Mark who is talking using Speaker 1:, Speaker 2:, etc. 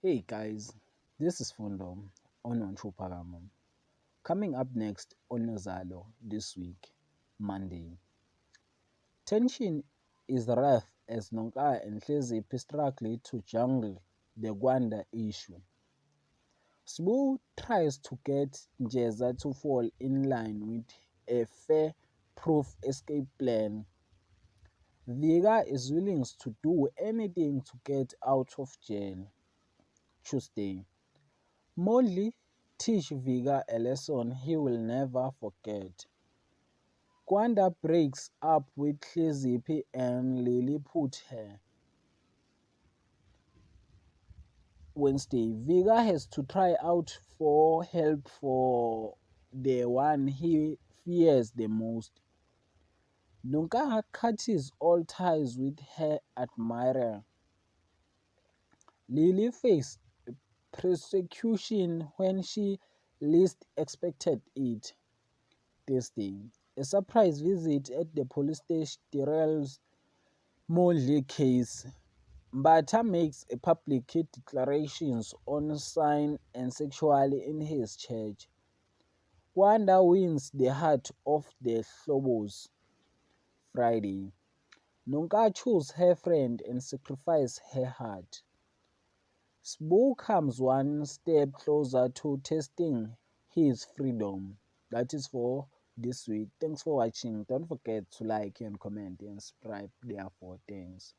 Speaker 1: Hey guys, this is Fundo on unforgettable. Coming up next on Uzalo this week, Monday. Tension is rough as Nonka and Hleziphi struggle to jungle the Kwanda issue. Sbu tries to get Njeza to fall in line with a fair-proof escape plan. Vika is willing to do anything to get out of jail. Tuesday. Mondli teach Vika a lesson he will never forget. Kwanda breaks up with Hleziphi and Lily put her. Wednesday, Vika has to try out for help for the one he fears the most. Nonka cuts all ties with her admirer. Lily faced persecution when she least expected it. Thursday. A surprise visit at the police station derails Mondli case. Mbata makes a public declarations on sin and sexuality in his church. Kwanda wins the heart of the Hlobos. Friday. Nonka chose her friend and sacrificed her heart. Sbu comes one step closer to testing his freedom. That is for this week. Thanks for watching. Don't forget to like and comment and subscribe. Therefore, thanks.